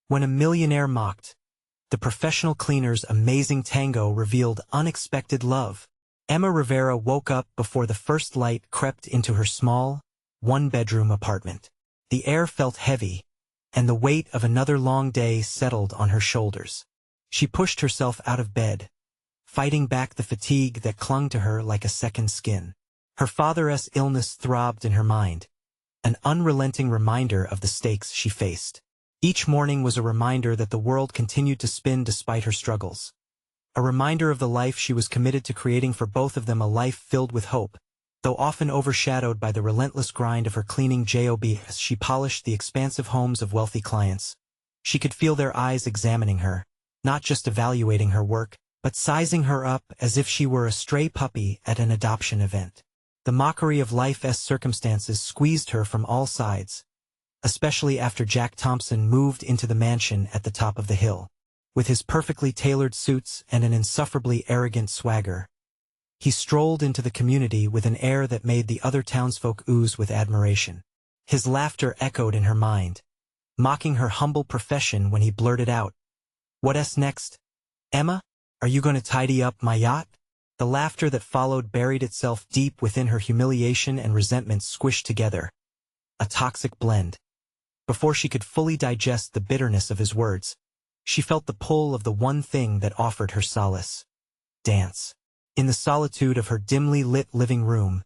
When a millionaire mocked, the professional cleaner's amazing tango revealed unexpected love. Emma Rivera woke up before the first light crept into her small, one-bedroom apartment. The air felt heavy, and the weight of another long day settled on her shoulders. She pushed herself out of bed, fighting back the fatigue that clung to her like a second skin. Her father's illness throbbed in her mind, an unrelenting reminder of the stakes she faced. Each morning was a reminder that the world continued to spin despite her struggles. A reminder of the life she was committed to creating for both of them, a life filled with hope, though often overshadowed by the relentless grind of her cleaning job. As she polished the expansive homes of wealthy clients, she could feel their eyes examining her, not just evaluating her work, but sizing her up as if she were a stray puppy at an adoption event. The mockery of life's circumstances squeezed her from all sides, especially after Jack Thompson moved into the mansion at the top of the hill. With his perfectly tailored suits and an insufferably arrogant swagger, he strolled into the community with an air that made the other townsfolk ooze with admiration. His laughter echoed in her mind, mocking her humble profession when he blurted out, "What's next, Emma? Are you going to tidy up my yacht?" The laughter that followed buried itself deep within her. Humiliation and resentment squished together, a toxic blend. Before she could fully digest the bitterness of his words, she felt the pull of the one thing that offered her solace: dance. In the solitude of her dimly lit living room,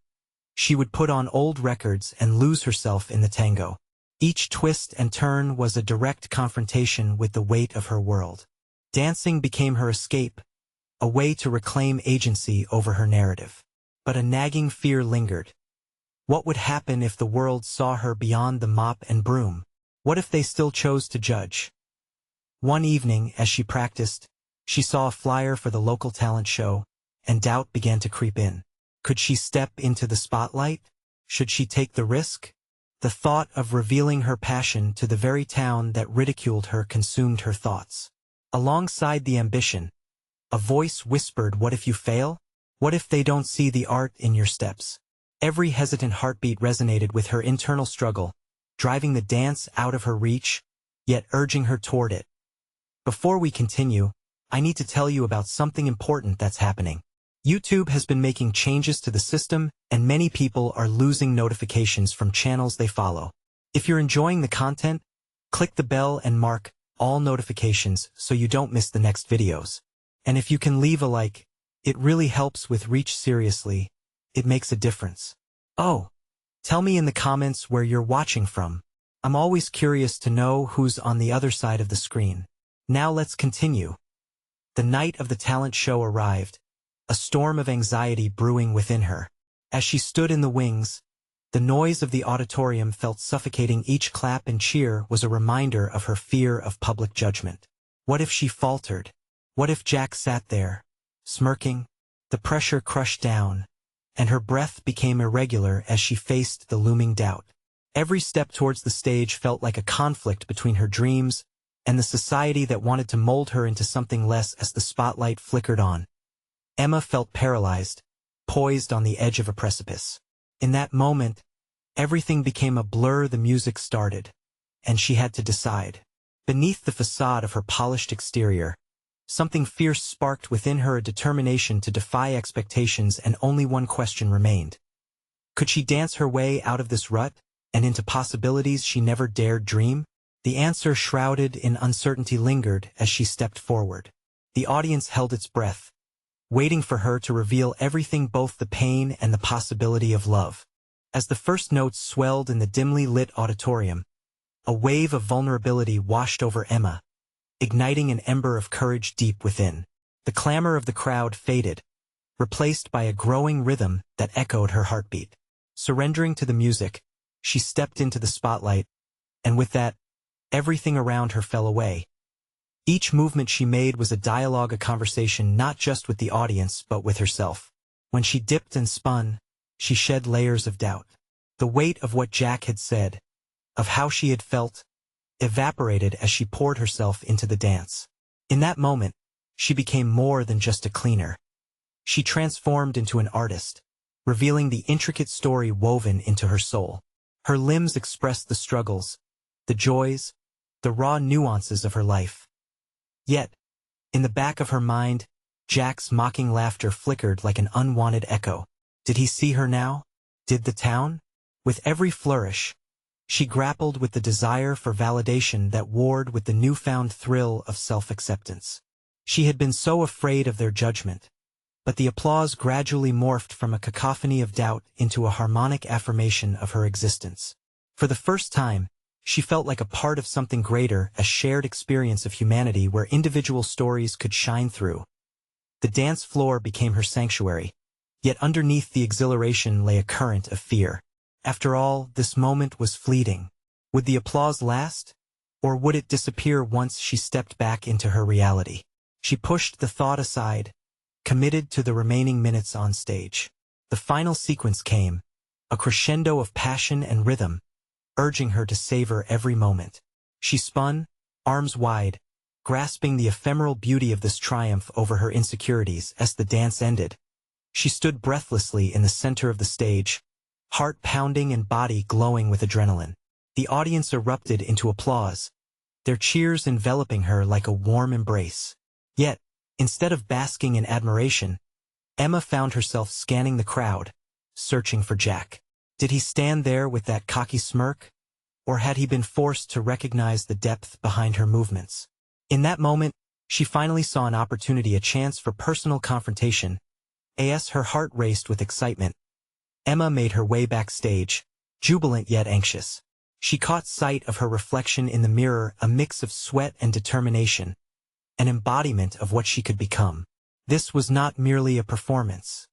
she would put on old records and lose herself in the tango. Each twist and turn was a direct confrontation with the weight of her world. Dancing became her escape, a way to reclaim agency over her narrative. But a nagging fear lingered. What would happen if the world saw her beyond the mop and broom? What if they still chose to judge? One evening, as she practiced, she saw a flyer for the local talent show, and doubt began to creep in. Could she step into the spotlight? Should she take the risk? The thought of revealing her passion to the very town that ridiculed her consumed her thoughts. Alongside the ambition, a voice whispered, "What if you fail? What if they don't see the art in your steps?" Every hesitant heartbeat resonated with her internal struggle, driving the dance out of her reach, yet urging her toward it. Before we continue, I need to tell you about something important that's happening. YouTube has been making changes to the system, and many people are losing notifications from channels they follow. If you're enjoying the content, click the bell and mark all notifications so you don't miss the next videos. And if you can leave a like, it really helps with reach. Seriously, it makes a difference. Oh, tell me in the comments where you're watching from. I'm always curious to know who's on the other side of the screen. Now let's continue. The night of the talent show arrived, a storm of anxiety brewing within her. As she stood in the wings, the noise of the auditorium felt suffocating. Each clap and cheer was a reminder of her fear of public judgment. What if she faltered? What if Jack sat there, smirking? The pressure crushed down, and her breath became irregular as she faced the looming doubt. Every step towards the stage felt like a conflict between her dreams and the society that wanted to mold her into something less. As the spotlight flickered on, Emma felt paralyzed, poised on the edge of a precipice. In that moment, everything became a blur. The music started, and she had to decide. Beneath the facade of her polished exterior, something fierce sparked within her, a determination to defy expectations, and only one question remained. Could she dance her way out of this rut, and into possibilities she never dared dream? The answer, shrouded in uncertainty, lingered as she stepped forward. The audience held its breath, waiting for her to reveal everything, both the pain and the possibility of love. As the first notes swelled in the dimly lit auditorium, a wave of vulnerability washed over Emma, igniting an ember of courage deep within. The clamor of the crowd faded, replaced by a growing rhythm that echoed her heartbeat. Surrendering to the music, she stepped into the spotlight, and with that, everything around her fell away. Each movement she made was a dialogue, a conversation, not just with the audience but with herself. When she dipped and spun, she shed layers of doubt. The weight of what Jack had said, of how she had felt, evaporated as she poured herself into the dance. In that moment, she became more than just a cleaner. She transformed into an artist, revealing the intricate story woven into her soul. Her limbs expressed the struggles, the joys, the raw nuances of her life. Yet, in the back of her mind, Jack's mocking laughter flickered like an unwanted echo. Did he see her now? Did the town? With every flourish, she grappled with the desire for validation that warred with the newfound thrill of self-acceptance. She had been so afraid of their judgment, but the applause gradually morphed from a cacophony of doubt into a harmonic affirmation of her existence. For the first time, she felt like a part of something greater, a shared experience of humanity where individual stories could shine through. The dance floor became her sanctuary, yet underneath the exhilaration lay a current of fear. After all, this moment was fleeting. Would the applause last? Or would it disappear once she stepped back into her reality? She pushed the thought aside, committed to the remaining minutes on stage. The final sequence came, a crescendo of passion and rhythm, urging her to savor every moment. She spun, arms wide, grasping the ephemeral beauty of this triumph over her insecurities as the dance ended. She stood breathlessly in the center of the stage, heart pounding and body glowing with adrenaline. The audience erupted into applause, their cheers enveloping her like a warm embrace. Yet, instead of basking in admiration, Emma found herself scanning the crowd, searching for Jack. Did he stand there with that cocky smirk? Or had he been forced to recognize the depth behind her movements? In that moment, she finally saw an opportunity, a chance for personal confrontation. As her heart raced with excitement, Emma made her way backstage, jubilant yet anxious. She caught sight of her reflection in the mirror, a mix of sweat and determination, an embodiment of what she could become. This was not merely a performance.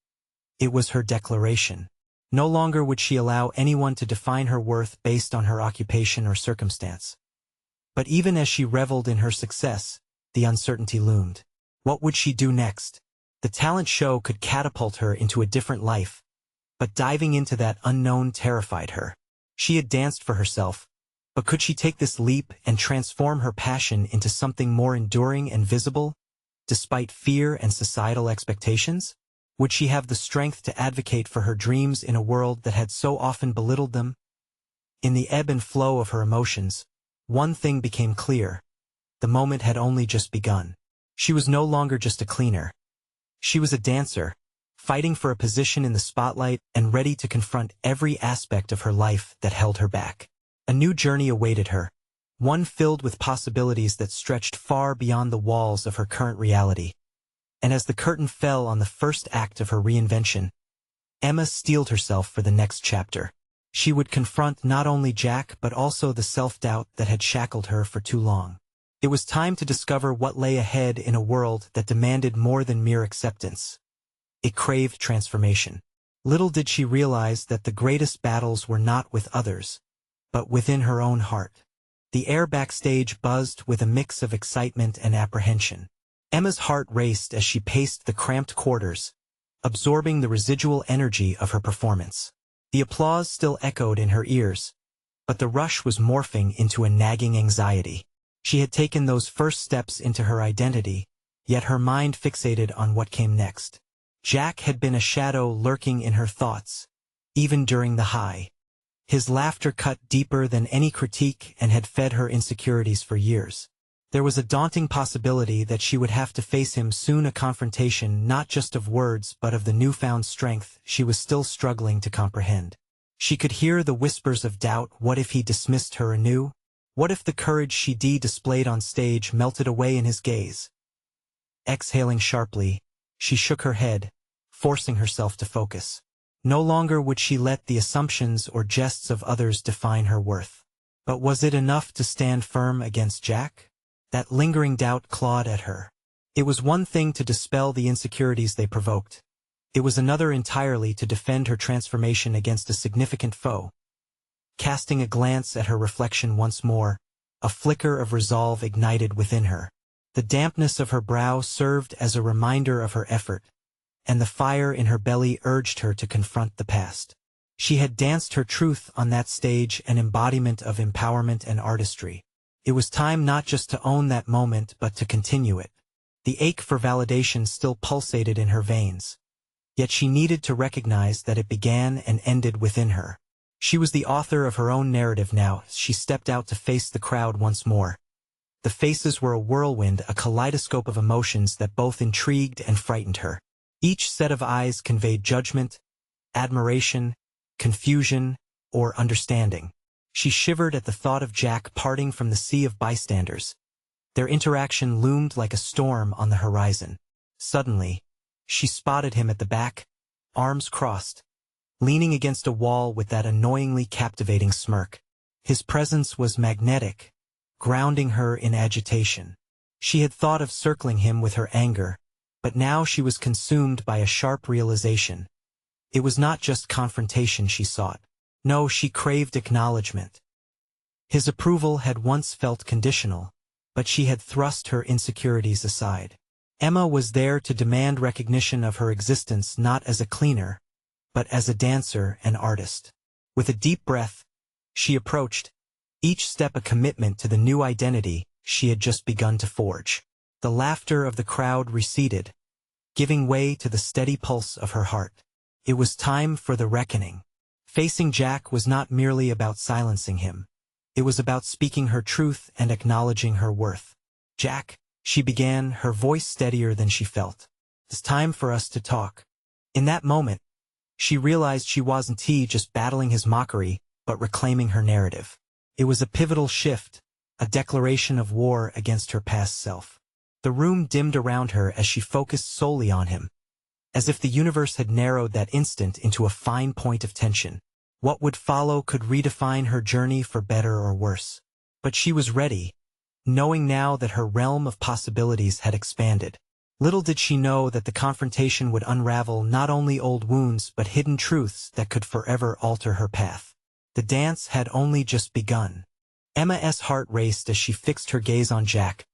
It was her declaration. No longer would she allow anyone to define her worth based on her occupation or circumstance. But even as she reveled in her success, the uncertainty loomed. What would she do next? The talent show could catapult her into a different life, but diving into that unknown terrified her. She had danced for herself, but could she take this leap and transform her passion into something more enduring and visible, despite fear and societal expectations? Would she have the strength to advocate for her dreams in a world that had so often belittled them? In the ebb and flow of her emotions, one thing became clear. The moment had only just begun. She was no longer just a cleaner. She was a dancer, fighting for a position in the spotlight and ready to confront every aspect of her life that held her back. A new journey awaited her, one filled with possibilities that stretched far beyond the walls of her current reality. And as the curtain fell on the first act of her reinvention, Emma steeled herself for the next chapter. She would confront not only Jack but also the self-doubt that had shackled her for too long. It was time to discover what lay ahead in a world that demanded more than mere acceptance. It craved transformation. Little did she realize that the greatest battles were not with others, but within her own heart. The air backstage buzzed with a mix of excitement and apprehension. Emma's heart raced as she paced the cramped quarters, absorbing the residual energy of her performance. The applause still echoed in her ears, but the rush was morphing into a nagging anxiety. She had taken those first steps into her identity, yet her mind fixated on what came next. Jack had been a shadow lurking in her thoughts, even during the high. His laughter cut deeper than any critique and had fed her insecurities for years. There was a daunting possibility that she would have to face him soon, a confrontation not just of words but of the newfound strength she was still struggling to comprehend. She could hear the whispers of doubt. What if he dismissed her anew? What if the courage she displayed on stage melted away in his gaze? Exhaling sharply, she shook her head, forcing herself to focus. No longer would she let the assumptions or jests of others define her worth. But was it enough to stand firm against Jack? That lingering doubt clawed at her. It was one thing to dispel the insecurities they provoked. It was another entirely to defend her transformation against a significant foe. Casting a glance at her reflection once more, a flicker of resolve ignited within her. The dampness of her brow served as a reminder of her effort, and the fire in her belly urged her to confront the past. She had danced her truth on that stage, an embodiment of empowerment and artistry. It was time not just to own that moment but to continue it. The ache for validation still pulsated in her veins, yet she needed to recognize that it began and ended within her. She was the author of her own narrative now. She stepped out to face the crowd once more. The faces were a whirlwind, a kaleidoscope of emotions that both intrigued and frightened her. Each set of eyes conveyed judgment, admiration, confusion, or understanding. She shivered at the thought of Jack parting from the sea of bystanders. Their interaction loomed like a storm on the horizon. Suddenly, she spotted him at the back, arms crossed, leaning against a wall with that annoyingly captivating smirk. His presence was magnetic, grounding her in agitation. She had thought of circling him with her anger, but now she was consumed by a sharp realization. It was not just confrontation she sought. No, she craved acknowledgement. His approval had once felt conditional, but she had thrust her insecurities aside. Emma was there to demand recognition of her existence not as a cleaner, but as a dancer and artist. With a deep breath, she approached, each step a commitment to the new identity she had just begun to forge. The laughter of the crowd receded, giving way to the steady pulse of her heart. It was time for the reckoning. Facing Jack was not merely about silencing him. It was about speaking her truth and acknowledging her worth. "Jack," she began, her voice steadier than she felt. "It's time for us to talk." In that moment, she realized she wasn't just battling his mockery, but reclaiming her narrative. It was a pivotal shift, a declaration of war against her past self. The room dimmed around her as she focused solely on him, as if the universe had narrowed that instant into a fine point of tension. What would follow could redefine her journey for better or worse. But she was ready, knowing now that her realm of possibilities had expanded. Little did she know that the confrontation would unravel not only old wounds but hidden truths that could forever alter her path. The dance had only just begun. Emma's heart raced as she fixed her gaze on Jack,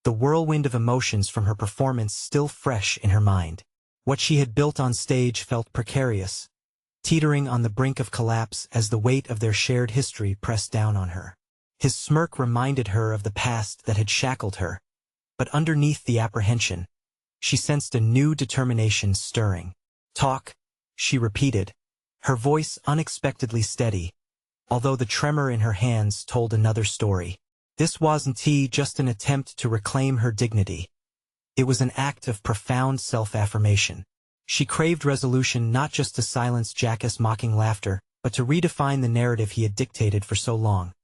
the whirlwind of emotions from her performance still fresh in her mind. What she had built on stage felt precarious, teetering on the brink of collapse as the weight of their shared history pressed down on her. His smirk reminded her of the past that had shackled her, but underneath the apprehension, she sensed a new determination stirring. "Talk," she repeated, her voice unexpectedly steady, although the tremor in her hands told another story. This wasn't just an attempt to reclaim her dignity. It was an act of profound self-affirmation. She craved resolution not just to silence Jack's mocking laughter, but to redefine the narrative he had dictated for so long.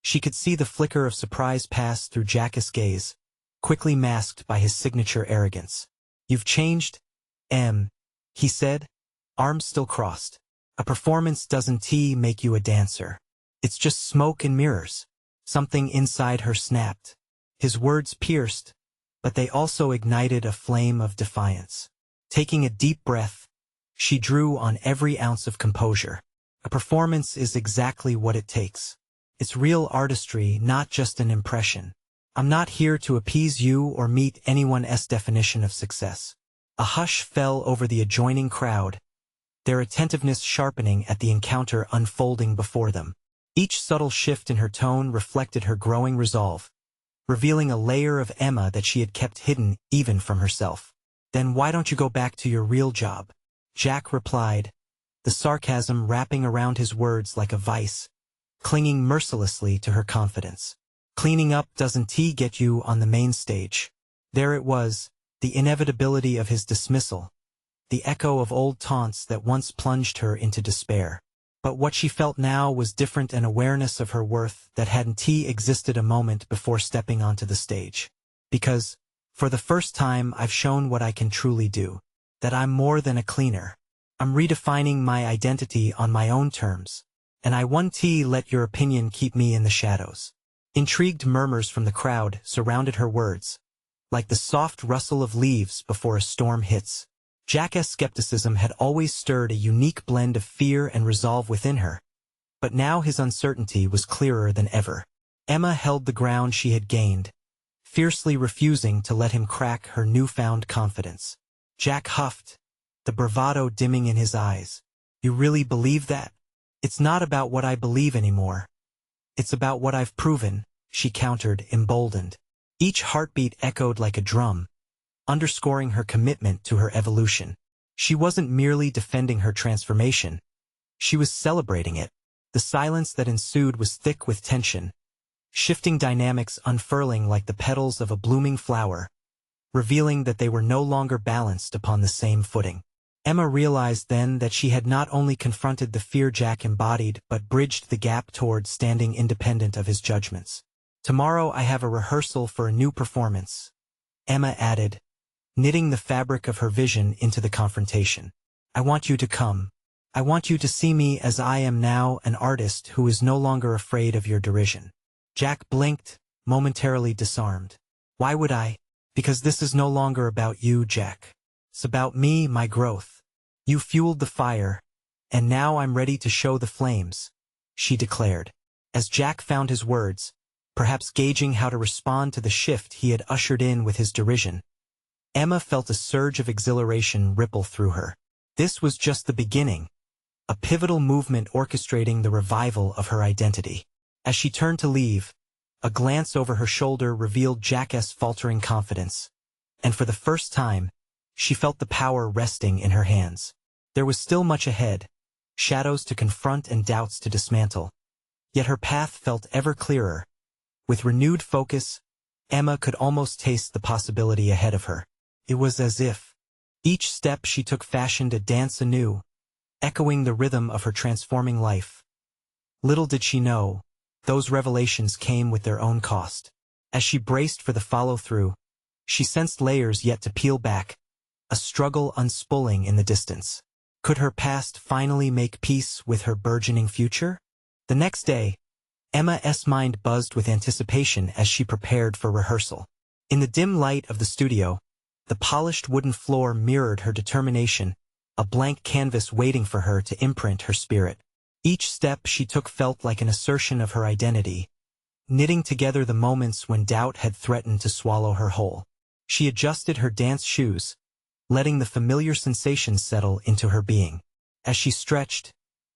She could see the flicker of surprise pass through Jack's gaze, quickly masked by his signature arrogance. "You've changed, Em," he said, arms still crossed. "A performance doesn't make you a dancer. It's just smoke and mirrors." Something inside her snapped. His words pierced, but they also ignited a flame of defiance. Taking a deep breath, she drew on every ounce of composure. "A performance is exactly what it takes. It's real artistry, not just an impression. I'm not here to appease you or meet anyone's definition of success." A hush fell over the adjoining crowd, their attentiveness sharpening at the encounter unfolding before them. Each subtle shift in her tone reflected her growing resolve, revealing a layer of Emma that she had kept hidden even from herself. "Then why don't you go back to your real job?" Jack replied, the sarcasm wrapping around his words like a vice, clinging mercilessly to her confidence. "Cleaning up doesn't get you on the main stage." There it was, the inevitability of his dismissal, the echo of old taunts that once plunged her into despair. But what she felt now was different, an awareness of her worth that hadn't existed a moment before stepping onto the stage. "Because, for the first time, I've shown what I can truly do, that I'm more than a cleaner. I'm redefining my identity on my own terms, and I won't let your opinion keep me in the shadows." Intrigued murmurs from the crowd surrounded her words, like the soft rustle of leaves before a storm hits. Jack's skepticism had always stirred a unique blend of fear and resolve within her, but now his uncertainty was clearer than ever. Emma held the ground she had gained, fiercely refusing to let him crack her newfound confidence. Jack huffed, the bravado dimming in his eyes. "You really believe that?" "It's not about what I believe anymore. It's about what I've proven," she countered, emboldened. Each heartbeat echoed like a drum, underscoring her commitment to her evolution. She wasn't merely defending her transformation. She was celebrating it. The silence that ensued was thick with tension, shifting dynamics unfurling like the petals of a blooming flower, revealing that they were no longer balanced upon the same footing. Emma realized then that she had not only confronted the fear Jack embodied but bridged the gap toward standing independent of his judgments. "Tomorrow I have a rehearsal for a new performance," Emma added, knitting the fabric of her vision into the confrontation. "I want you to come. I want you to see me as I am now, an artist who is no longer afraid of your derision." Jack blinked, momentarily disarmed. "Why would I? Because this is no longer about you, Jack. It's about me, my growth. You fueled the fire, and now I'm ready to show the flames," she declared. As Jack found his words, perhaps gauging how to respond to the shift he had ushered in with his derision, Emma felt a surge of exhilaration ripple through her. This was just the beginning, a pivotal movement orchestrating the revival of her identity. As she turned to leave, a glance over her shoulder revealed Jack's faltering confidence, and for the first time, she felt the power resting in her hands. There was still much ahead, shadows to confront and doubts to dismantle. Yet her path felt ever clearer. With renewed focus, Emma could almost taste the possibility ahead of her. It was as if each step she took fashioned a dance anew, echoing the rhythm of her transforming life. Little did she know, those revelations came with their own cost. As she braced for the follow-through, she sensed layers yet to peel back, a struggle unspooling in the distance. Could her past finally make peace with her burgeoning future? The next day, Emma's mind buzzed with anticipation as she prepared for rehearsal. In the dim light of the studio, the polished wooden floor mirrored her determination, a blank canvas waiting for her to imprint her spirit. Each step she took felt like an assertion of her identity, knitting together the moments when doubt had threatened to swallow her whole. She adjusted her dance shoes, letting the familiar sensations settle into her being. As she stretched,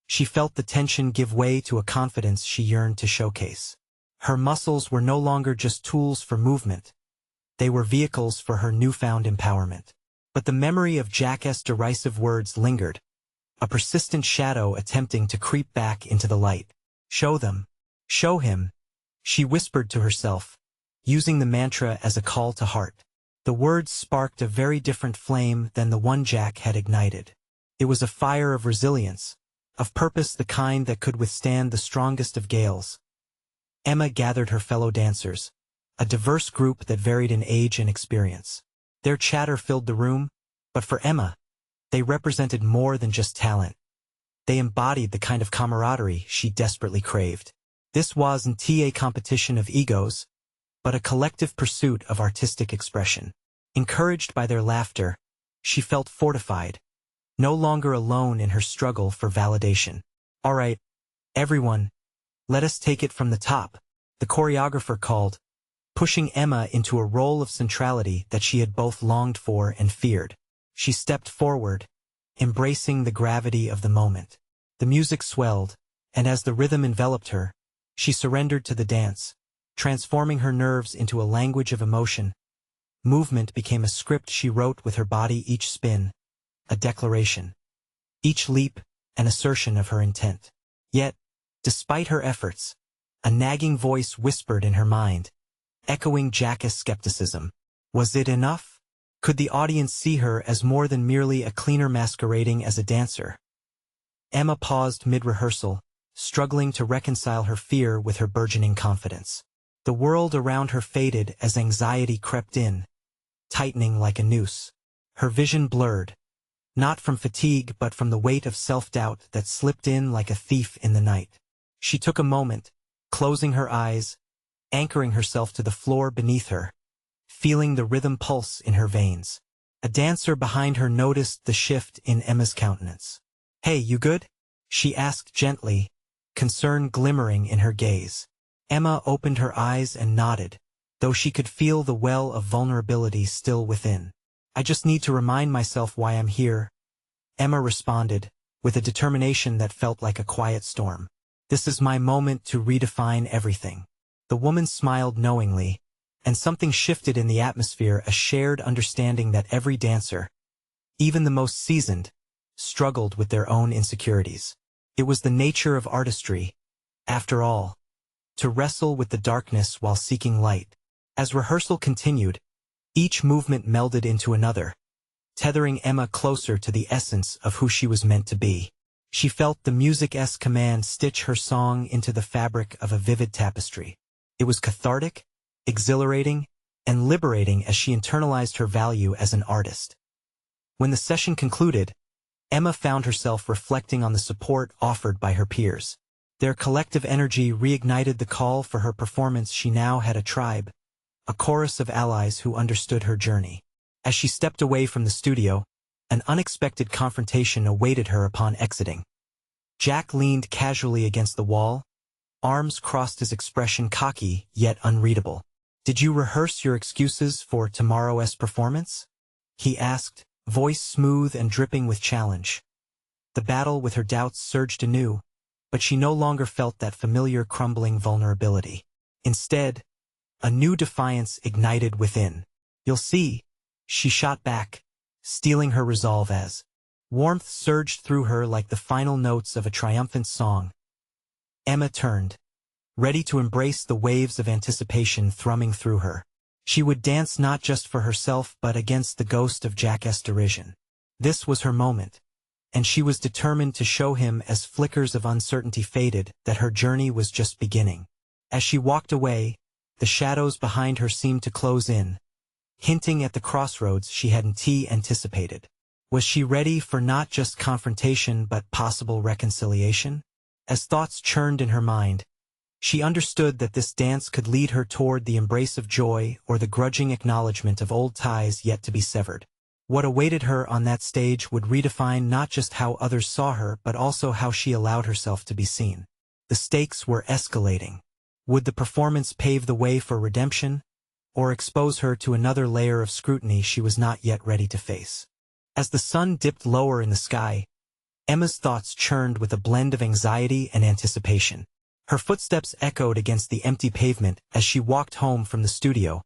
she felt the tension give way to a confidence she yearned to showcase. Her muscles were no longer just tools for movement. They were vehicles for her newfound empowerment. But the memory of Jack's derisive words lingered, a persistent shadow attempting to creep back into the light. "Show them. Show him," she whispered to herself, using the mantra as a call to heart. The words sparked a very different flame than the one Jack had ignited. It was a fire of resilience, of purpose, the kind that could withstand the strongest of gales. Emma gathered her fellow dancers, a diverse group that varied in age and experience. Their chatter filled the room, but for Emma, they represented more than just talent. They embodied the kind of camaraderie she desperately craved. This wasn't a competition of egos, but a collective pursuit of artistic expression. Encouraged by their laughter, she felt fortified, no longer alone in her struggle for validation. "All right, everyone, let us take it from the top," the choreographer called, pushing Emma into a role of centrality that she had both longed for and feared. She stepped forward, embracing the gravity of the moment. The music swelled, and as the rhythm enveloped her, she surrendered to the dance, transforming her nerves into a language of emotion. Movement became a script she wrote with her body, each spin, a declaration, each leap, an assertion of her intent. Yet, despite her efforts, a nagging voice whispered in her mind, echoing Jack's skepticism. Was it enough? Could the audience see her as more than merely a cleaner masquerading as a dancer? Emma paused mid-rehearsal, struggling to reconcile her fear with her burgeoning confidence. The world around her faded as anxiety crept in, tightening like a noose. Her vision blurred, not from fatigue but from the weight of self-doubt that slipped in like a thief in the night. She took a moment, closing her eyes, anchoring herself to the floor beneath her, feeling the rhythm pulse in her veins. A dancer behind her noticed the shift in Emma's countenance. "Hey, you good?" she asked gently, concern glimmering in her gaze. Emma opened her eyes and nodded, though she could feel the well of vulnerability still within. "I just need to remind myself why I'm here," Emma responded, with a determination that felt like a quiet storm. "This is my moment to redefine everything." The woman smiled knowingly, and something shifted in the atmosphere, a shared understanding that every dancer, even the most seasoned, struggled with their own insecurities. It was the nature of artistry, after all, to wrestle with the darkness while seeking light. As rehearsal continued, each movement melded into another, tethering Emma closer to the essence of who she was meant to be. She felt the music's command stitch her song into the fabric of a vivid tapestry. It was cathartic, exhilarating, and liberating as she internalized her value as an artist. When the session concluded, Emma found herself reflecting on the support offered by her peers. Their collective energy reignited the call for her performance. She now had a tribe, a chorus of allies who understood her journey. As she stepped away from the studio, an unexpected confrontation awaited her upon exiting. Jack leaned casually against the wall, arms crossed, his expression cocky yet unreadable. "Did you rehearse your excuses for tomorrow's performance?" he asked, voice smooth and dripping with challenge. The battle with her doubts surged anew, but she no longer felt that familiar crumbling vulnerability. Instead, a new defiance ignited within. "You'll see," she shot back, steeling her resolve as warmth surged through her like the final notes of a triumphant song. Emma turned, ready to embrace the waves of anticipation thrumming through her. She would dance not just for herself but against the ghost of Jack's derision. This was her moment, and she was determined to show him as flickers of uncertainty faded that her journey was just beginning. As she walked away, the shadows behind her seemed to close in, hinting at the crossroads she hadn't anticipated. Was she ready for not just confrontation but possible reconciliation? As thoughts churned in her mind, she understood that this dance could lead her toward the embrace of joy or the grudging acknowledgement of old ties yet to be severed. What awaited her on that stage would redefine not just how others saw her but also how she allowed herself to be seen. The stakes were escalating. Would the performance pave the way for redemption, or expose her to another layer of scrutiny she was not yet ready to face? As the sun dipped lower in the sky, Emma's thoughts churned with a blend of anxiety and anticipation. Her footsteps echoed against the empty pavement as she walked home from the studio,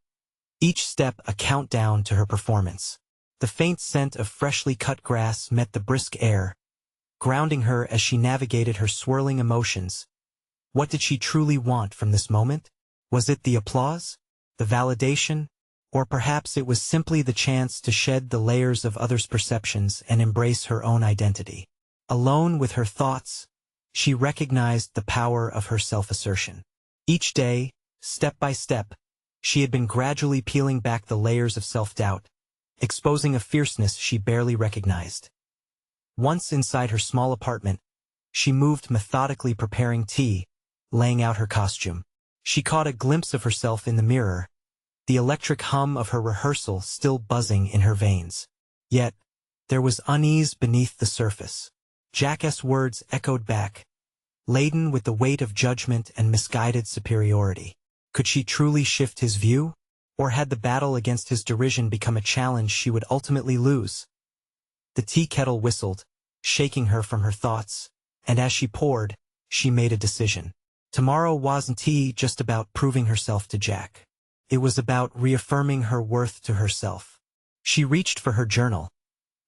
each step a countdown to her performance. The faint scent of freshly cut grass met the brisk air, grounding her as she navigated her swirling emotions. What did she truly want from this moment? Was it the applause, the validation, or perhaps it was simply the chance to shed the layers of others' perceptions and embrace her own identity? Alone with her thoughts, she recognized the power of her self-assertion. Each day, step by step, she had been gradually peeling back the layers of self-doubt, exposing a fierceness she barely recognized. Once inside her small apartment, she moved methodically, preparing tea, laying out her costume. She caught a glimpse of herself in the mirror, the electric hum of her rehearsal still buzzing in her veins. Yet, there was unease beneath the surface. Jack's words echoed back, laden with the weight of judgment and misguided superiority. Could she truly shift his view? Or had the battle against his derision become a challenge she would ultimately lose? The tea kettle whistled, shaking her from her thoughts, and as she poured, she made a decision. Tomorrow wasn't just about proving herself to Jack. It was about reaffirming her worth to herself. She reached for her journal,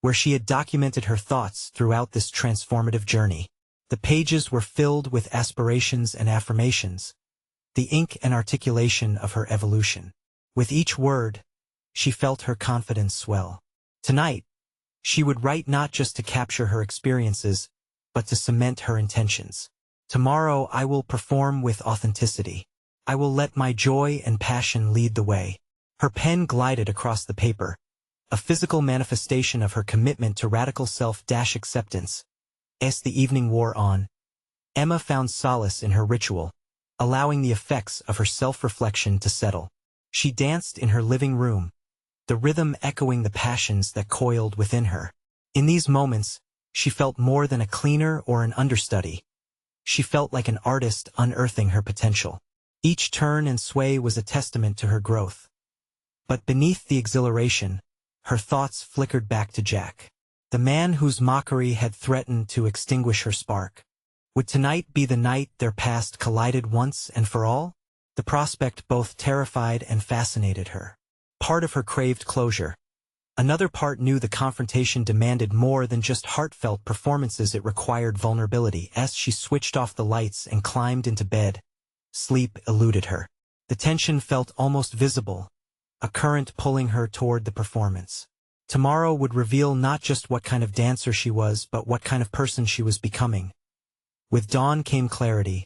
where she had documented her thoughts throughout this transformative journey. The pages were filled with aspirations and affirmations, the ink and articulation of her evolution. With each word, she felt her confidence swell. Tonight, she would write not just to capture her experiences, but to cement her intentions. Tomorrow I will perform with authenticity. I will let my joy and passion lead the way. Her pen glided across the paper, a physical manifestation of her commitment to radical self-acceptance. As the evening wore on, Emma found solace in her ritual, allowing the effects of her self-reflection to settle. She danced in her living room, the rhythm echoing the passions that coiled within her. In these moments, she felt more than a cleaner or an understudy. She felt like an artist unearthing her potential. Each turn and sway was a testament to her growth. But beneath the exhilaration, her thoughts flickered back to Jack, the man whose mockery had threatened to extinguish her spark. Would tonight be the night their past collided once and for all? The prospect both terrified and fascinated her. Part of her craved closure, Another part knew the confrontation demanded more than just heartfelt performances. It required vulnerability. As she switched off the lights and climbed into bed, sleep eluded her. The tension felt almost visible, a current pulling her toward the performance. Tomorrow would reveal not just what kind of dancer she was, but what kind of person she was becoming. With dawn came clarity,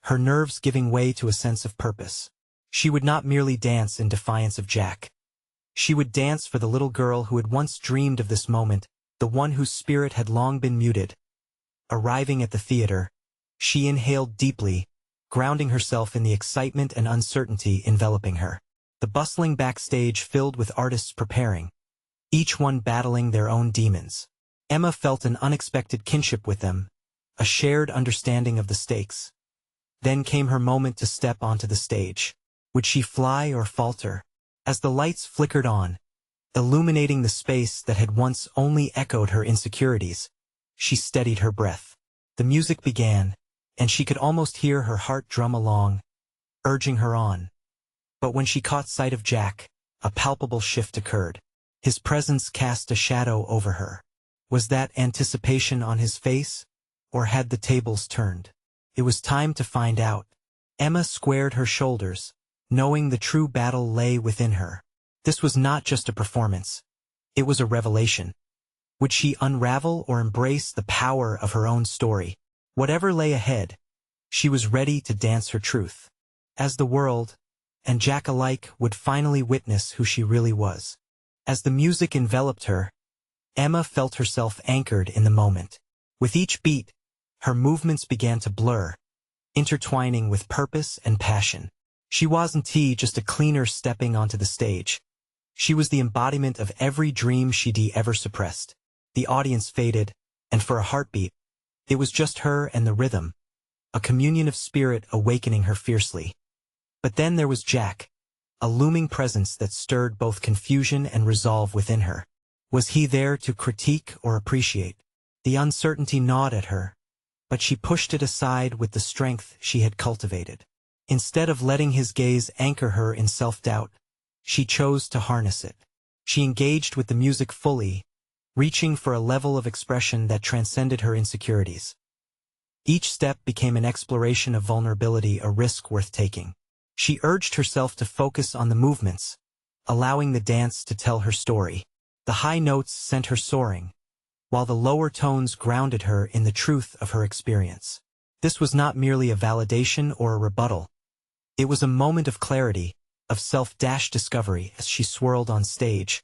her nerves giving way to a sense of purpose. She would not merely dance in defiance of Jack. She would dance for the little girl who had once dreamed of this moment, the one whose spirit had long been muted. Arriving at the theater, she inhaled deeply, grounding herself in the excitement and uncertainty enveloping her. The bustling backstage filled with artists preparing, each one battling their own demons. Emma felt an unexpected kinship with them, a shared understanding of the stakes. Then came her moment to step onto the stage. Would she fly or falter? As the lights flickered on, illuminating the space that had once only echoed her insecurities, she steadied her breath. The music began, and she could almost hear her heart drum along, urging her on. But when she caught sight of Jack, a palpable shift occurred. His presence cast a shadow over her. Was that anticipation on his face, or had the tables turned? It was time to find out. Emma squared her shoulders, knowing the true battle lay within her. This was not just a performance. It was a revelation. Would she unravel or embrace the power of her own story? Whatever lay ahead, she was ready to dance her truth. As the world, and Jack alike, would finally witness who she really was. As the music enveloped her, Emma felt herself anchored in the moment. With each beat, her movements began to blur, intertwining with purpose and passion. She wasn't just a cleaner stepping onto the stage. She was the embodiment of every dream she'd ever suppressed. The audience faded, and for a heartbeat, it was just her and the rhythm, a communion of spirit awakening her fiercely. But then there was Jack, a looming presence that stirred both confusion and resolve within her. Was he there to critique or appreciate? The uncertainty gnawed at her, but she pushed it aside with the strength she had cultivated. Instead of letting his gaze anchor her in self-doubt, she chose to harness it. She engaged with the music fully, reaching for a level of expression that transcended her insecurities. Each step became an exploration of vulnerability, a risk worth taking. She urged herself to focus on the movements, allowing the dance to tell her story. The high notes sent her soaring, while the lower tones grounded her in the truth of her experience. This was not merely a validation or a rebuttal. It was a moment of clarity, of self-discovery. As she swirled on stage,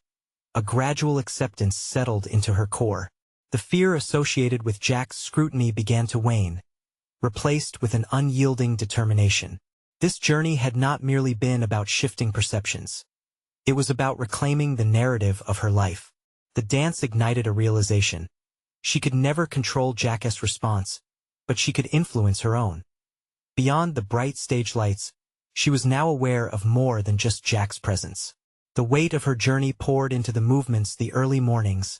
a gradual acceptance settled into her core. The fear associated with Jack's scrutiny began to wane, replaced with an unyielding determination. This journey had not merely been about shifting perceptions. It was about reclaiming the narrative of her life. The dance ignited a realization. She could never control Jack's response, but she could influence her own. Beyond the bright stage lights, she was now aware of more than just Jack's presence. The weight of her journey poured into the movements, the early mornings,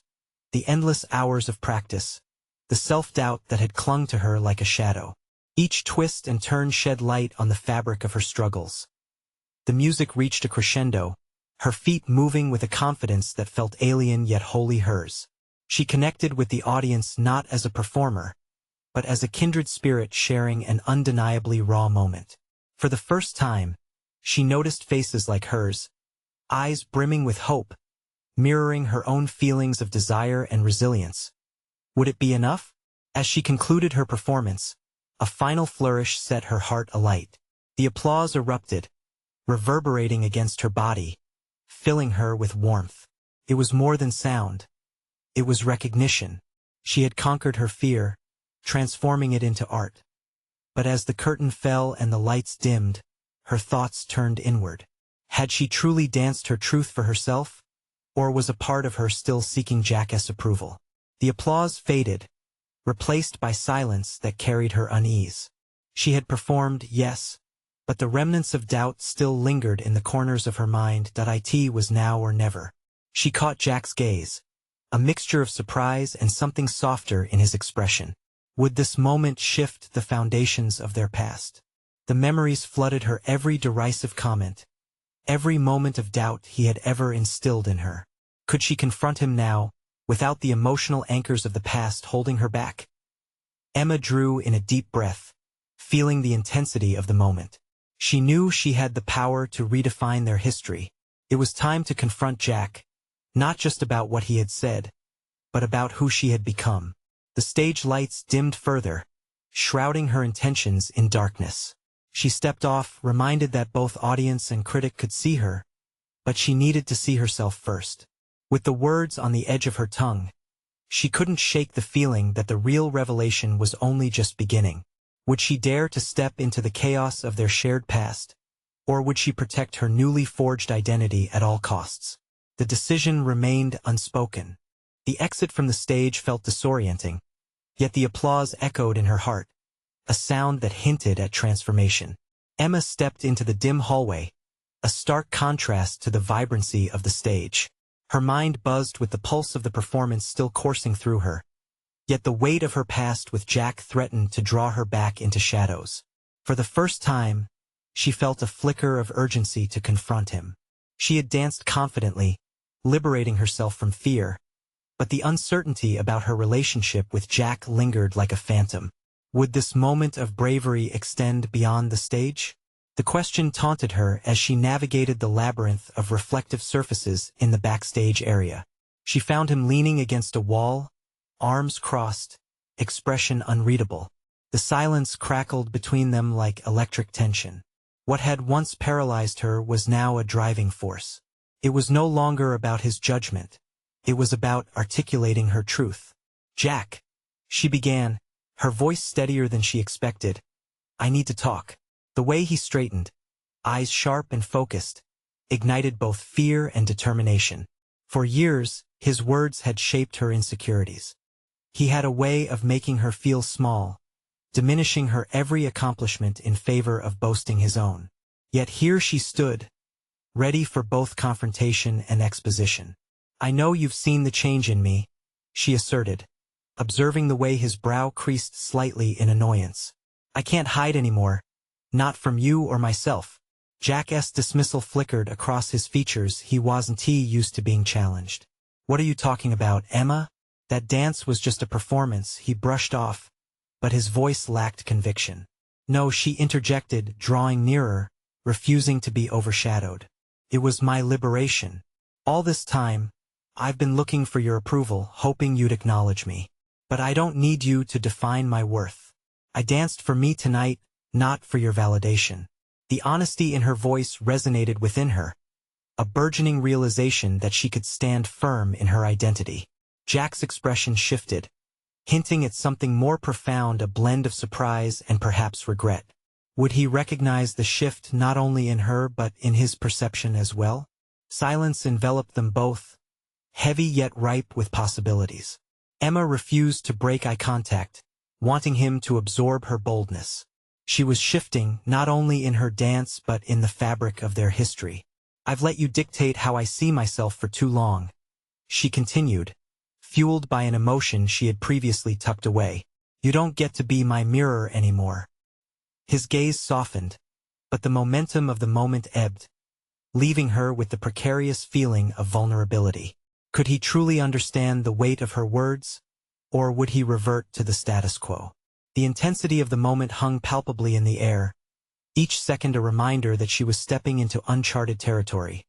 the endless hours of practice, the self-doubt that had clung to her like a shadow. Each twist and turn shed light on the fabric of her struggles. The music reached a crescendo, her feet moving with a confidence that felt alien yet wholly hers. She connected with the audience not as a performer, but as a kindred spirit sharing an undeniably raw moment. For the first time, she noticed faces like hers, eyes brimming with hope, mirroring her own feelings of desire and resilience. Would it be enough? As she concluded her performance, a final flourish set her heart alight. The applause erupted, reverberating against her body, filling her with warmth. It was more than sound. It was recognition. She had conquered her fear, transforming it into art. But as the curtain fell and the lights dimmed, her thoughts turned inward. Had she truly danced her truth for herself, or was a part of her still seeking Jack's approval? The applause faded, replaced by silence that carried her unease. She had performed, yes, but the remnants of doubt still lingered in the corners of her mind. It was now or never. She caught Jack's gaze, a mixture of surprise and something softer in his expression. Would this moment shift the foundations of their past? The memories flooded her, every derisive comment, every moment of doubt he had ever instilled in her. Could she confront him now, without the emotional anchors of the past holding her back? Emma drew in a deep breath, feeling the intensity of the moment. She knew she had the power to redefine their history. It was time to confront Jack, not just about what he had said, but about who she had become. The stage lights dimmed further, shrouding her intentions in darkness. She stepped off, reminded that both audience and critic could see her, but she needed to see herself first. With the words on the edge of her tongue, she couldn't shake the feeling that the real revelation was only just beginning. Would she dare to step into the chaos of their shared past, or would she protect her newly forged identity at all costs? The decision remained unspoken. The exit from the stage felt disorienting, yet the applause echoed in her heart, a sound that hinted at transformation. Emma stepped into the dim hallway, a stark contrast to the vibrancy of the stage. Her mind buzzed with the pulse of the performance still coursing through her, yet the weight of her past with Jack threatened to draw her back into shadows. For the first time, she felt a flicker of urgency to confront him. She had danced confidently, liberating herself from fear, but the uncertainty about her relationship with Jack lingered like a phantom. Would this moment of bravery extend beyond the stage? The question taunted her as she navigated the labyrinth of reflective surfaces in the backstage area. She found him leaning against a wall, arms crossed, expression unreadable. The silence crackled between them like electric tension. What had once paralyzed her was now a driving force. It was no longer about his judgment. It was about articulating her truth. "Jack," she began, her voice steadier than she expected. "I need to talk." The way he straightened, eyes sharp and focused, ignited both fear and determination. For years, his words had shaped her insecurities. He had a way of making her feel small, diminishing her every accomplishment in favor of boasting his own. Yet here she stood, ready for both confrontation and exposition. "I know you've seen the change in me," she asserted, observing the way his brow creased slightly in annoyance. "I can't hide anymore. Not from you or myself." Jack's dismissal flickered across his features. He wasn't used to being challenged. "What are you talking about, Emma? That dance was just a performance," he brushed off, but his voice lacked conviction. "No," she interjected, drawing nearer, refusing to be overshadowed. "It was my liberation. All this time, I've been looking for your approval, hoping you'd acknowledge me. But I don't need you to define my worth. I danced for me tonight, not for your validation." The honesty in her voice resonated within her, a burgeoning realization that she could stand firm in her identity. Jack's expression shifted, hinting at something more profound, a blend of surprise and perhaps regret. Would he recognize the shift not only in her but in his perception as well? Silence enveloped them both, heavy yet ripe with possibilities. Emma refused to break eye contact, wanting him to absorb her boldness. She was shifting, not only in her dance but in the fabric of their history. "I've let you dictate how I see myself for too long," she continued, fueled by an emotion she had previously tucked away. "You don't get to be my mirror anymore." His gaze softened, but the momentum of the moment ebbed, leaving her with the precarious feeling of vulnerability. Could he truly understand the weight of her words, or would he revert to the status quo? The intensity of the moment hung palpably in the air, each second a reminder that she was stepping into uncharted territory.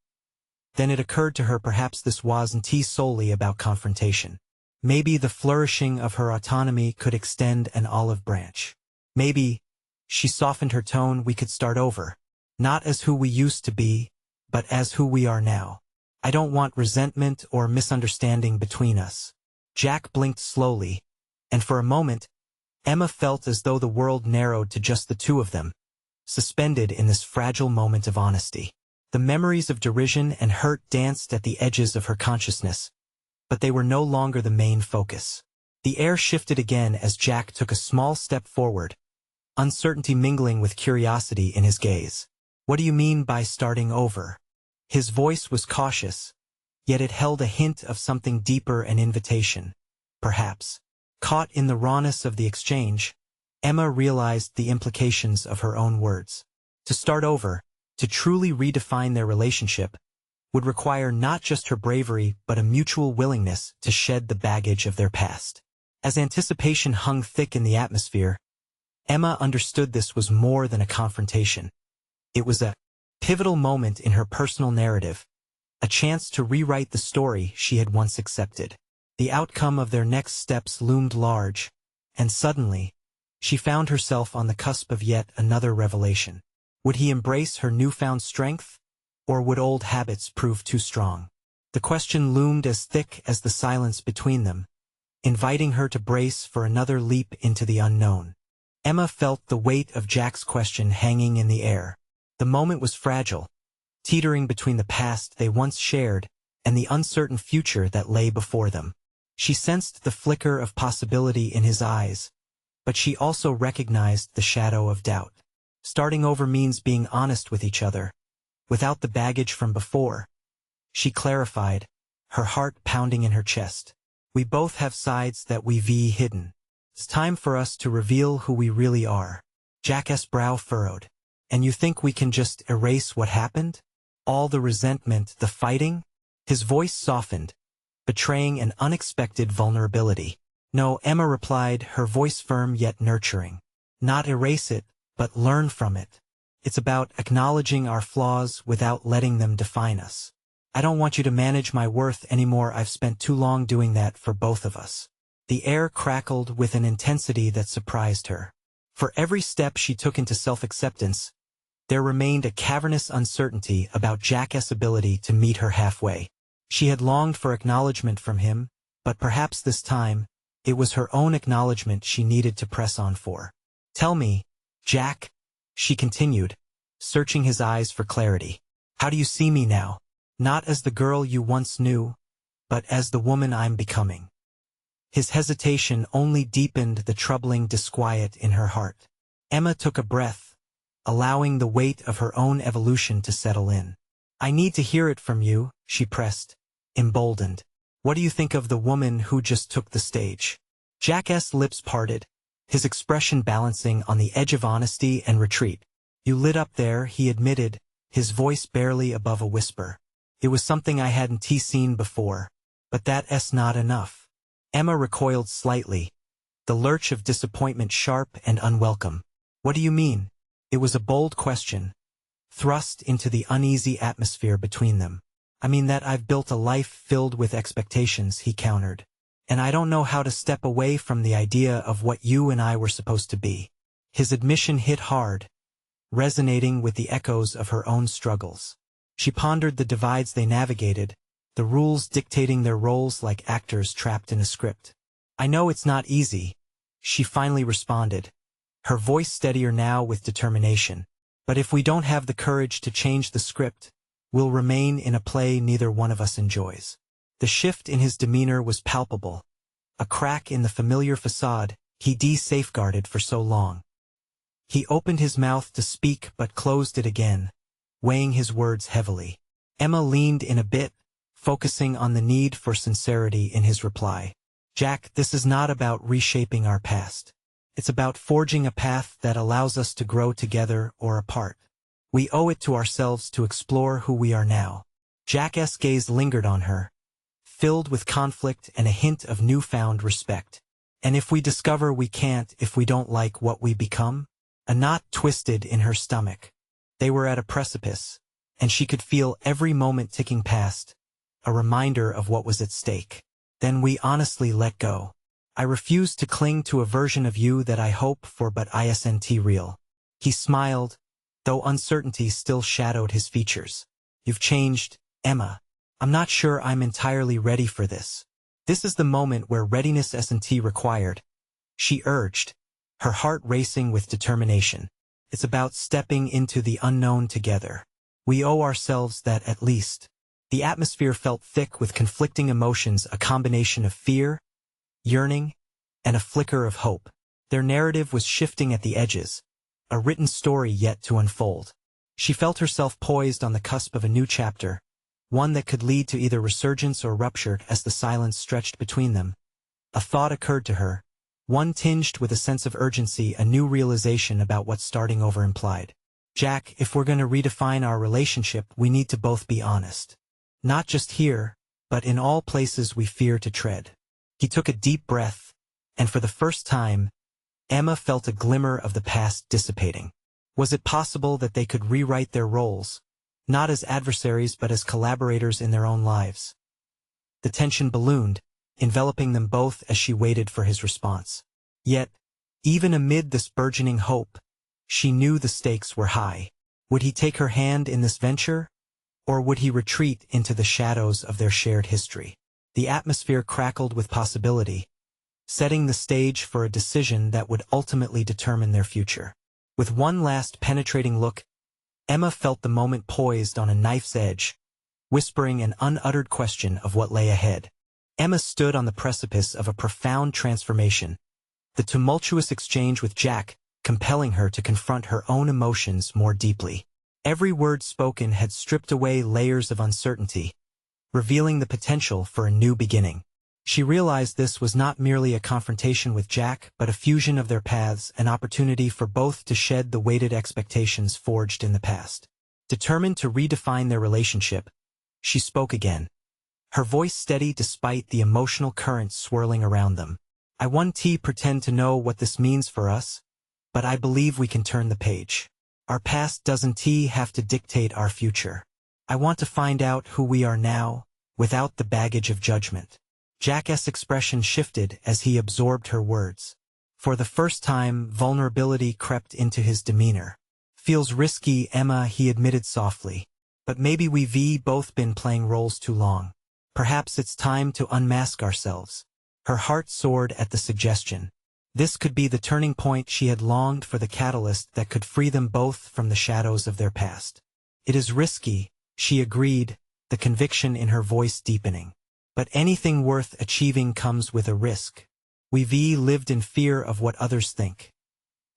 Then it occurred to her perhaps this wasn't solely about confrontation. Maybe the flourishing of her autonomy could extend an olive branch. Maybe, she softened her tone, we could start over. Not as who we used to be, but as who we are now. I don't want resentment or misunderstanding between us. Jack blinked slowly, and for a moment, Emma felt as though the world narrowed to just the two of them, suspended in this fragile moment of honesty. The memories of derision and hurt danced at the edges of her consciousness, but they were no longer the main focus. The air shifted again as Jack took a small step forward, uncertainty mingling with curiosity in his gaze. "What do you mean by starting over?" His voice was cautious, yet it held a hint of something deeper, an invitation, perhaps. Caught in the rawness of the exchange, Emma realized the implications of her own words. To start over, to truly redefine their relationship, would require not just her bravery but a mutual willingness to shed the baggage of their past. As anticipation hung thick in the atmosphere, Emma understood this was more than a confrontation. It was a pivotal moment in her personal narrative, a chance to rewrite the story she had once accepted. The outcome of their next steps loomed large, and suddenly, she found herself on the cusp of yet another revelation. Would he embrace her newfound strength, or would old habits prove too strong? The question loomed as thick as the silence between them, inviting her to brace for another leap into the unknown. Emma felt the weight of Jack's question hanging in the air. The moment was fragile, teetering between the past they once shared and the uncertain future that lay before them. She sensed the flicker of possibility in his eyes, but she also recognized the shadow of doubt. Starting over means being honest with each other, without the baggage from before. She clarified, her heart pounding in her chest. We both have sides that we've hidden. It's time for us to reveal who we really are. Jack's brow furrowed. And you think we can just erase what happened? All the resentment, the fighting? His voice softened, betraying an unexpected vulnerability. No, Emma replied, her voice firm yet nurturing. Not erase it, but learn from it. It's about acknowledging our flaws without letting them define us. I don't want you to manage my worth anymore. I've spent too long doing that for both of us. The air crackled with an intensity that surprised her. For every step she took into self-acceptance, there remained a cavernous uncertainty about Jack's ability to meet her halfway. She had longed for acknowledgement from him, but perhaps this time, it was her own acknowledgement she needed to press on for. Tell me, Jack, she continued, searching his eyes for clarity. How do you see me now? Not as the girl you once knew, but as the woman I'm becoming. His hesitation only deepened the troubling disquiet in her heart. Emma took a breath, allowing the weight of her own evolution to settle in. I need to hear it from you, she pressed, emboldened. What do you think of the woman who just took the stage? Jack's lips parted, his expression balancing on the edge of honesty and retreat. You lit up there, he admitted, his voice barely above a whisper. It was something I hadn't seen before, but that's not enough. Emma recoiled slightly, the lurch of disappointment sharp and unwelcome. What do you mean? It was a bold question, thrust into the uneasy atmosphere between them. I mean that I've built a life filled with expectations, he countered. And I don't know how to step away from the idea of what you and I were supposed to be. His admission hit hard, resonating with the echoes of her own struggles. She pondered the divides they navigated, the rules dictating their roles like actors trapped in a script. I know it's not easy, she finally responded, her voice steadier now with determination. But if we don't have the courage to change the script, we'll remain in a play neither one of us enjoys. The shift in his demeanor was palpable, a crack in the familiar facade he'd safeguarded for so long. He opened his mouth to speak but closed it again, weighing his words heavily. Emma leaned in a bit, focusing on the need for sincerity in his reply. Jack, this is not about reshaping our past. It's about forging a path that allows us to grow together or apart. We owe it to ourselves to explore who we are now. Jack's gaze lingered on her, filled with conflict and a hint of newfound respect. And if we discover we can't, if we don't like what we become? A knot twisted in her stomach. They were at a precipice, and she could feel every moment ticking past, a reminder of what was at stake. Then we honestly let go. I refuse to cling to a version of you that I hope for but isn't real. He smiled, though uncertainty still shadowed his features. You've changed, Emma. I'm not sure I'm entirely ready for this. This is the moment where readiness isn't required, she urged, her heart racing with determination. It's about stepping into the unknown together. We owe ourselves that at least. The atmosphere felt thick with conflicting emotions, a combination of fear, yearning, and a flicker of hope. Their narrative was shifting at the edges, a written story yet to unfold. She felt herself poised on the cusp of a new chapter, one that could lead to either resurgence or rupture as the silence stretched between them. A thought occurred to her, one tinged with a sense of urgency, a new realization about what starting over implied. Jack, if we're going to redefine our relationship, we need to both be honest. not just here, but in all places we fear to tread. He took a deep breath, and for the first time, Emma felt a glimmer of the past dissipating. Was it possible that they could rewrite their roles, not as adversaries but as collaborators in their own lives? The tension ballooned, enveloping them both as she waited for his response. Yet, even amid this burgeoning hope, she knew the stakes were high. Would he take her hand in this venture, or would he retreat into the shadows of their shared history? The atmosphere crackled with possibility, setting the stage for a decision that would ultimately determine their future. With one last penetrating look, Emma felt the moment poised on a knife's edge, whispering an unuttered question of what lay ahead. Emma stood on the precipice of a profound transformation, the tumultuous exchange with Jack compelling her to confront her own emotions more deeply. Every word spoken had stripped away layers of uncertainty, revealing the potential for a new beginning. She realized this was not merely a confrontation with Jack, but a fusion of their paths, an opportunity for both to shed the weighted expectations forged in the past. Determined to redefine their relationship, she spoke again, her voice steady despite the emotional currents swirling around them. I won't pretend to know what this means for us, but I believe we can turn the page. Our past doesn't have to dictate our future. I want to find out who we are now, without the baggage of judgment. Jack's expression shifted as he absorbed her words. For the first time, vulnerability crept into his demeanor. Feels risky, Emma, he admitted softly. But maybe we've both been playing roles too long. Perhaps it's time to unmask ourselves. Her heart soared at the suggestion. This could be the turning point she had longed for, the catalyst that could free them both from the shadows of their past. It is risky, she agreed, the conviction in her voice deepening. But anything worth achieving comes with a risk. We've lived in fear of what others think.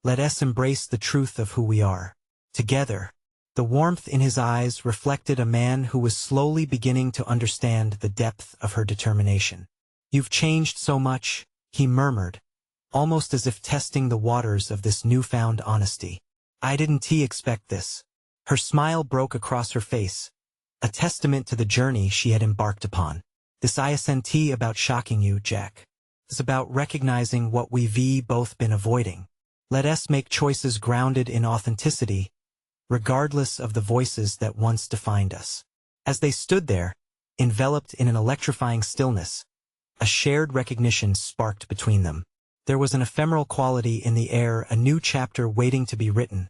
Let us embrace the truth of who we are. Together. The warmth in his eyes reflected a man who was slowly beginning to understand the depth of her determination. You've changed so much, he murmured, almost as if testing the waters of this newfound honesty. I didn't expect this. Her smile broke across her face, a testament to the journey she had embarked upon. This isn't about shocking you, Jack. It's about recognizing what we've both been avoiding. Let us make choices grounded in authenticity, regardless of the voices that once defined us. As they stood there, enveloped in an electrifying stillness, a shared recognition sparked between them. There was an ephemeral quality in the air, a new chapter waiting to be written,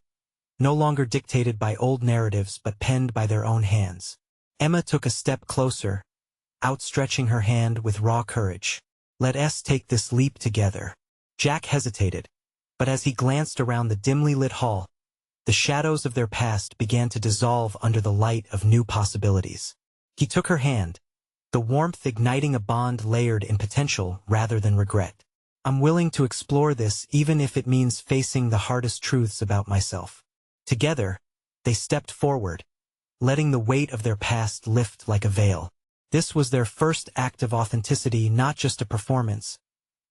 no longer dictated by old narratives but penned by their own hands. Emma took a step closer, outstretching her hand with raw courage. Let us take this leap together. Jack hesitated, but as he glanced around the dimly lit hall, the shadows of their past began to dissolve under the light of new possibilities. He took her hand, the warmth igniting a bond layered in potential rather than regret. I'm willing to explore this even if it means facing the hardest truths about myself. Together, they stepped forward, letting the weight of their past lift like a veil. This was their first act of authenticity, not just a performance,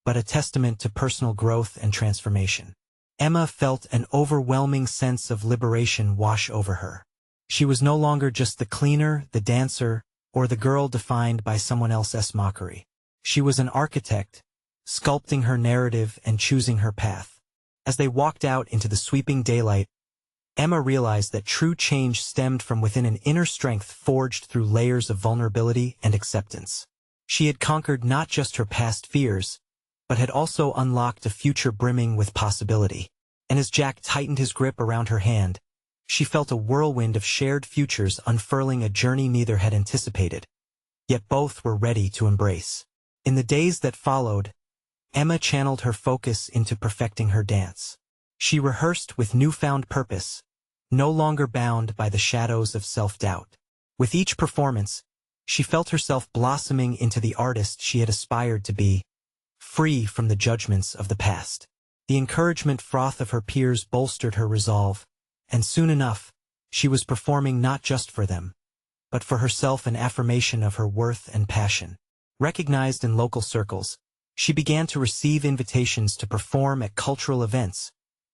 but a testament to personal growth and transformation. Emma felt an overwhelming sense of liberation wash over her. She was no longer just the cleaner, the dancer, or the girl defined by someone else's mockery. She was an architect, sculpting her narrative and choosing her path. As they walked out into the sweeping daylight, Emma realized that true change stemmed from within, an inner strength forged through layers of vulnerability and acceptance. She had conquered not just her past fears, but had also unlocked a future brimming with possibility. And as Jack tightened his grip around her hand, she felt a whirlwind of shared futures unfurling, a journey neither had anticipated, yet both were ready to embrace. In the days that followed, Emma channeled her focus into perfecting her dance. She rehearsed with newfound purpose, no longer bound by the shadows of self-doubt. With each performance, she felt herself blossoming into the artist she had aspired to be, free from the judgments of the past. The encouragement froth of her peers bolstered her resolve, and soon enough, she was performing not just for them, but for herself, an affirmation of her worth and passion. Recognized in local circles, she began to receive invitations to perform at cultural events,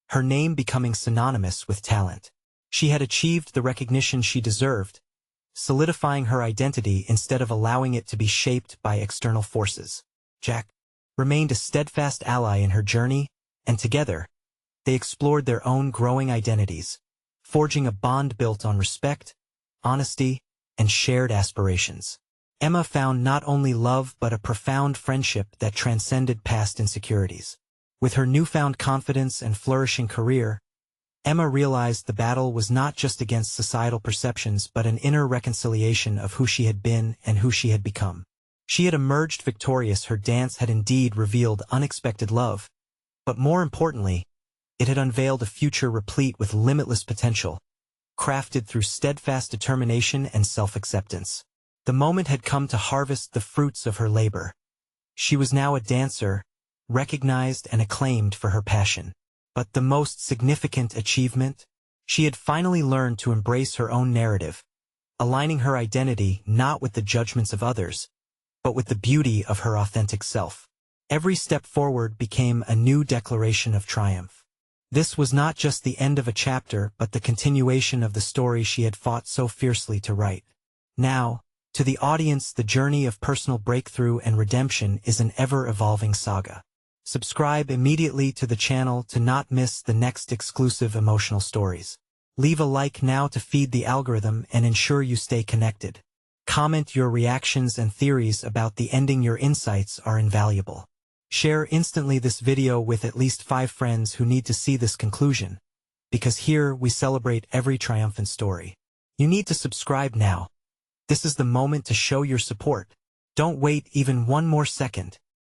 her name becoming synonymous with talent. She had achieved the recognition she deserved, solidifying her identity instead of allowing it to be shaped by external forces. Jack remained a steadfast ally in her journey, and together, they explored their own growing identities, forging a bond built on respect, honesty, and shared aspirations. Emma found not only love but a profound friendship that transcended past insecurities. With her newfound confidence and flourishing career, Emma realized the battle was not just against societal perceptions but an inner reconciliation of who she had been and who she had become. She had emerged victorious. Her dance had indeed revealed unexpected love, but more importantly, it had unveiled a future replete with limitless potential, crafted through steadfast determination and self-acceptance. The moment had come to harvest the fruits of her labor. She was now a dancer, recognized and acclaimed for her passion. But the most significant achievement? She had finally learned to embrace her own narrative, aligning her identity not with the judgments of others, but with the beauty of her authentic self. Every step forward became a new declaration of triumph. This was not just the end of a chapter but the continuation of the story she had fought so fiercely to write. Now, to the audience, the journey of personal breakthrough and redemption is an ever-evolving saga. Subscribe immediately to the channel to not miss the next exclusive emotional stories. Leave a like now to feed the algorithm and ensure you stay connected. Comment your reactions and theories about the ending. Your insights are invaluable. Share instantly this video with at least 5 friends who need to see this conclusion, because here we celebrate every triumphant story. You need to subscribe now. This is the moment to show your support. Don't wait even one more second.